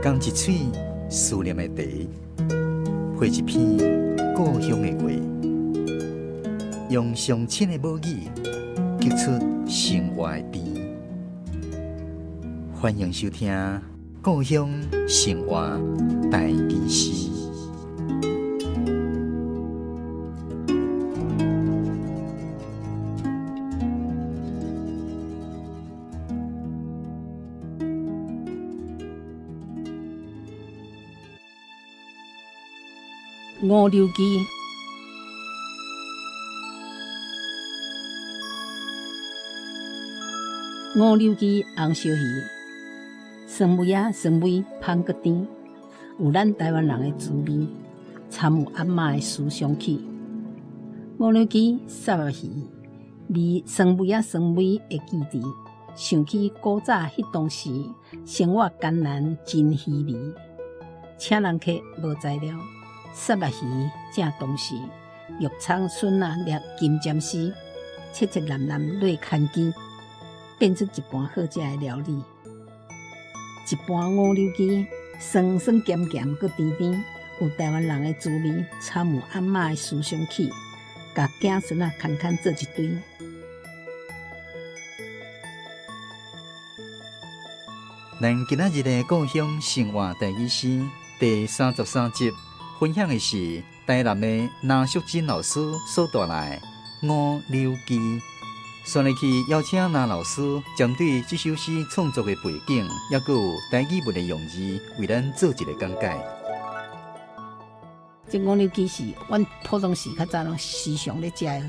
讲一嘴思念的茶，配一片故乡的话，用上亲的母语激出生活的甜。欢迎收听《故乡生活大故事》。五柳鸡，五柳鸡红烧鱼，酸味啊酸味香搁甜，有咱台湾人的滋味，掺有阿嬷的思乡起。五柳鸡杀肉鱼，味酸味啊酸味会记伫，想起古早迄当时生活艰难真稀微，请人客无材料。杀肉鱼正当时，玉葱笋啊掠金针丝，切切烂烂落牵鸡，变出一盘好食的料理。一盘五柳鸡，酸酸咸咸搁甜甜，有台湾人的滋味，掺有阿嬷的思乡起，甲囝孙仔牵牵做一堆。咱今仔日的故乡生活大故事第33集。分享的是台南的那淑珍老师所带来五柳鸡。选来去邀请那老师针对这首诗创作的背景，也有台语文的用字，为咱做一个讲解。这五柳鸡是阮普通时较早拢时常咧食的，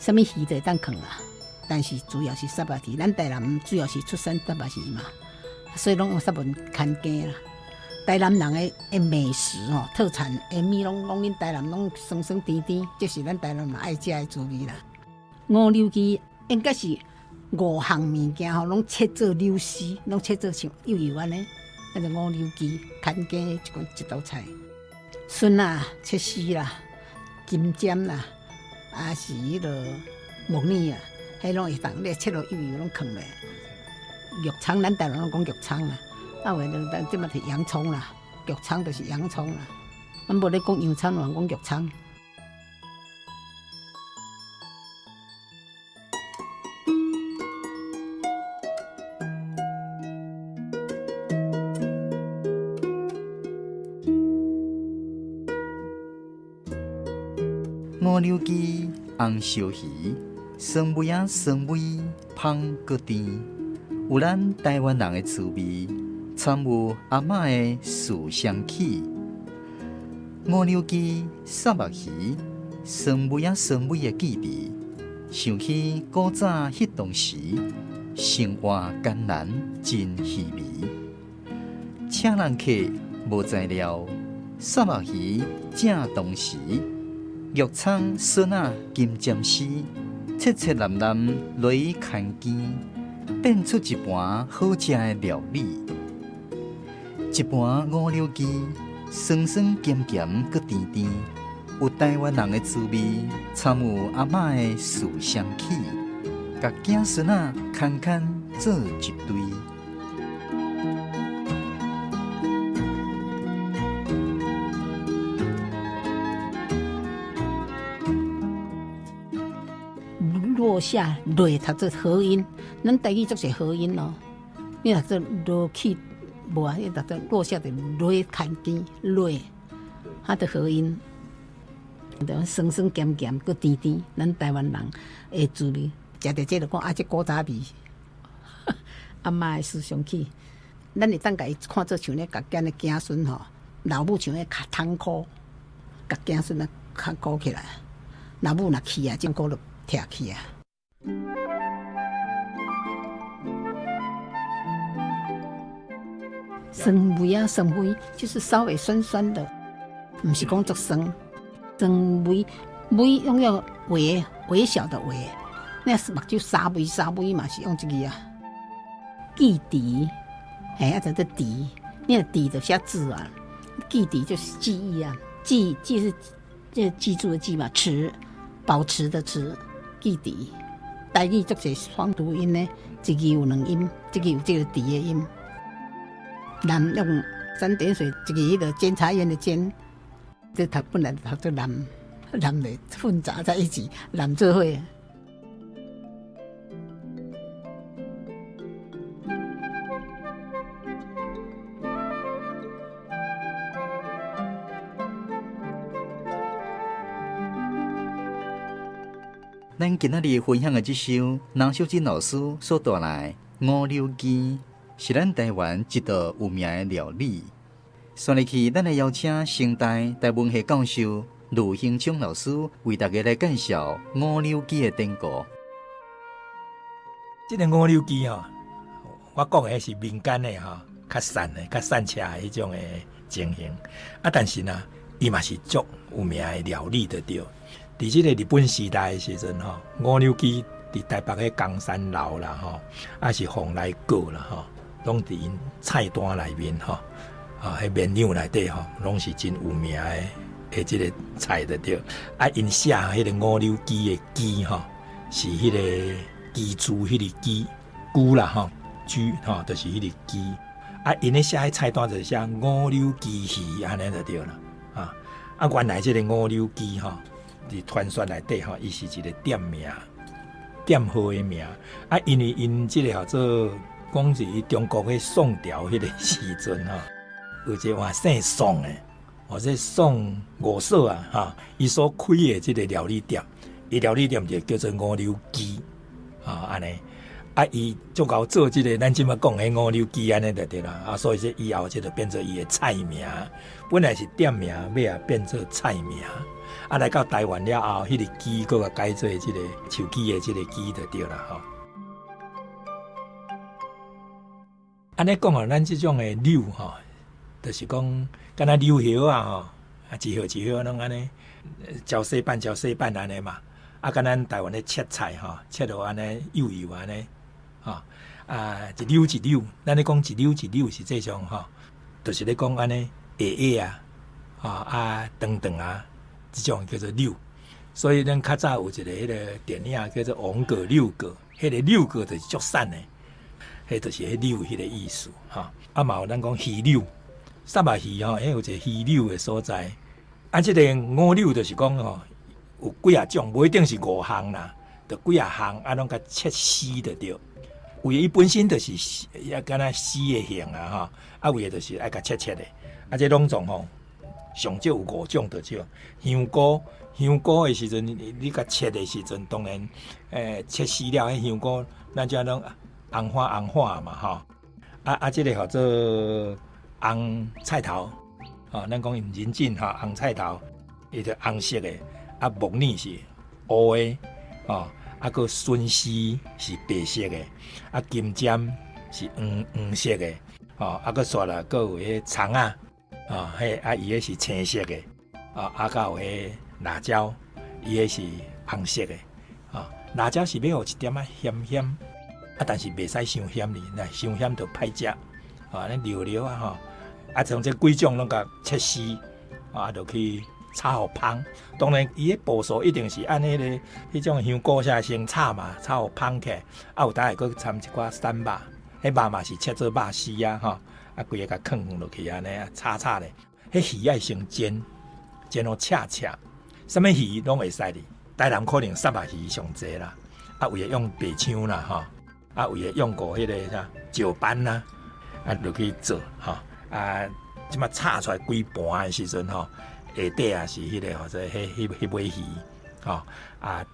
什么鱼都会当放啦，但是主要是杀肉鱼。咱台南主要是出产杀肉鱼嘛，所以拢用杀肉牵鸡啦。台南人的美食吼，特产下面拢因台南拢酸酸甜甜，这是咱台南人爱食的滋味啦。五柳鸡应该是5项物件吼，拢切做柳丝，拢切做像幼幼安尼，那就五柳鸡牵鸡一道菜。笋啊切丝啦，金针啦，啊是迄个木耳啊，迄拢会当你切落幼幼拢放落。玉葱咱台南拢讲玉葱啦。啊，话咱即嘛是洋葱啦，玉葱就是洋葱啦。咱无咧讲洋葱，我讲玉葱。五柳鸡红烧鱼，酸味啊酸味，香搁甜，有咱台湾人的滋味。掺有阿嬷的思乡起，五柳鸡杀肉鱼，酸味啊酸味的记忆，想起古早迄当时，生活艰难真稀微，请人客无材料，杀肉鱼正当时，玉葱笋啊金针丝，切切烂烂落去牵鸡，变出一盘好食的料理。一盘五柳鸡，酸酸咸咸搁甜甜，有台湾人的滋味，掺有阿嬷的思乡起，甲囝孙仔牵牵做一堆。落下落读做合音，咱台语做是合音咯。你读做落去。无啊，迄搭落下就落牵鸡落，它的合音，就酸酸咸咸，搁甜甜，咱台湾人的滋味。食着这就讲啊，这古早味，阿嬷的思乡起。咱会当甲伊看做像咧，甲囝的囝孙吼，老母像咧较痛苦，甲囝孙啊较顾起来，老母若去啊，种顾就拆去啊。酸味啊，酸味就是稍微酸酸的，不是讲足酸。酸味味用了微小的微，那是目睭沙味嘛是用这个啊。记忆，啊，这个记，那个记就写字啊，记忆就是记忆啊，记是这记住的记嘛，持保持的持，记忆。台语做些双读音呢，一个有2音，这个有这个底的音。南用三点水一个迄个监察院的监，这他本来他都蓝的混杂在一起，蓝做伙。咱今仔日分享的这首남秀珍老师所带来《五柳鸡》，是咱台湾一道有名的料理。选入去，咱来邀请清代台文学教授卢兴昌老师为大家来介绍五柳鸡的典故。这个五柳鸡吼，我讲的是民间的吼，较散的、较散车的迄种的情形。啊，但是呢，伊嘛是足有名的料理的对。伫即个日本时代的时阵吼，五柳鸡伫台北的冈山楼啦吼，啊是蓬莱阁啦吼，拢伫因菜单内面吼，迄面料内底吼，拢是真有名的即个菜的对。啊，因写迄个五柳鸡的鸡吼，是迄个鸡猪迄个鸡啦吼，猪吼，就是迄个鸡。啊，因咧写迄菜单就是写五柳鸡鱼安尼就对了啊。啊，原来即个五柳鸡吼。伫传说内底吼，伊是一个店名、店号的名。啊，因为因即个叫做讲是中国的宋朝迄个时阵吼，有一个姓宋的，或者宋五嫂啊，哈，伊所开的即个料理店，伊料理店就叫做五柳鸡啊，安尼。啊，伊足够做即个咱即摆讲的五柳鸡安尼就对啦。啊，所以这以后这就变做伊的菜名，本来是店名，尾啊变做菜名。啊，来到台湾了后，迄个鸡佫改做即个手鸡的即个鸡就对啦吼。安尼讲啊，咱即种的柳吼，就是讲敢若柳叶啊吼，啊一叶一叶拢安尼焦细瓣焦细瓣安尼嘛。啊，敢咱台湾的切菜吼，切到安尼幼幼安尼吼，啊一柳一柳，咱咧讲一柳一柳，实际上吼，就是咧讲安尼矮矮啊，啊长长啊。这种叫做柳，所以咱较早有一个迄个电影叫做《王哥六哥》，迄个六哥就是足散的，迄就是迄柳迄个意思哈。啊嘛有咱讲鱼柳，沙巴鱼吼，迄有一个鱼柳的所在。啊，这个五柳就是讲吼，有几啊种，不一定是5项啦，就几啊项啊，拢甲切丝就对。有的伊本身就是也敢若丝的形啊哈，啊有的就是爱甲切的，啊这两种吼。上少有5种就少，香菇的时阵，你甲切的时阵，当然，切丝了，迄香菇，咱就拢红花嘛，吼。这个叫做红菜头，咱讲用人参哈，红菜头，伊就红色的，木耳是乌的，个笋丝是白色的，金针是黄色的，个煞啦，个有迄葱啊。伊个是青色的，甲有迄辣椒，伊个是红色的，辣椒是要有一点仔咸，但是袂使伤咸哩，那伤咸就歹食，咱料啊从这几种拢甲切丝，就去炒互芳。当然，伊个步数一定是按迄种香菇下先炒嘛，炒互芳起来，有当下佫掺一寡散肉，迄肉嘛是切做肉丝啊，规个甲放落去安尼炒咧，迄鱼爱先煎好赤，什么鱼拢会使哩。台南可能沙巴鱼上济啦，有诶用白枪啦，有诶用过迄个啥石斑啦，落去做即马炒出来规盘诶时阵下底也是迄个或者迄尾鱼，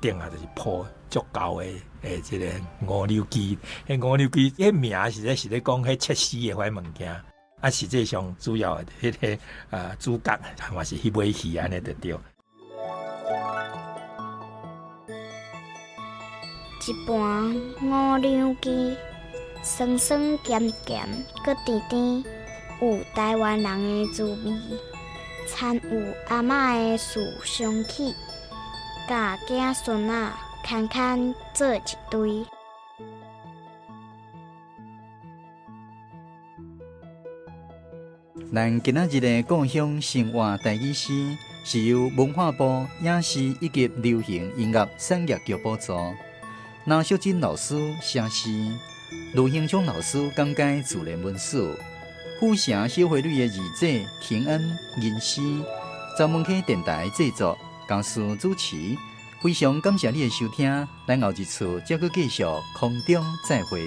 顶下就是铺足够诶即个五柳鸡，迄五柳鸡迄名实在是咧讲迄切丝诶迄物件，实际上主要迄个主角嘛是迄尾鱼安尼就对。一盘五柳鸡，酸酸咸咸，搁甜甜，有台湾人诶滋味，掺有阿嬷诶树香气，甲囝孙仔牵牵做一堆。咱今仔日的故乡生活台语诗，是由文化部影视以及流行音乐产业局补助。남秀珍老师写诗，卢兴昌老师讲解自然文史，府城小花女的二姐平安、银丝，曾门溪电台制作，江苏主持。非常感谢你的收听，咱后一次再搁继续空中再会。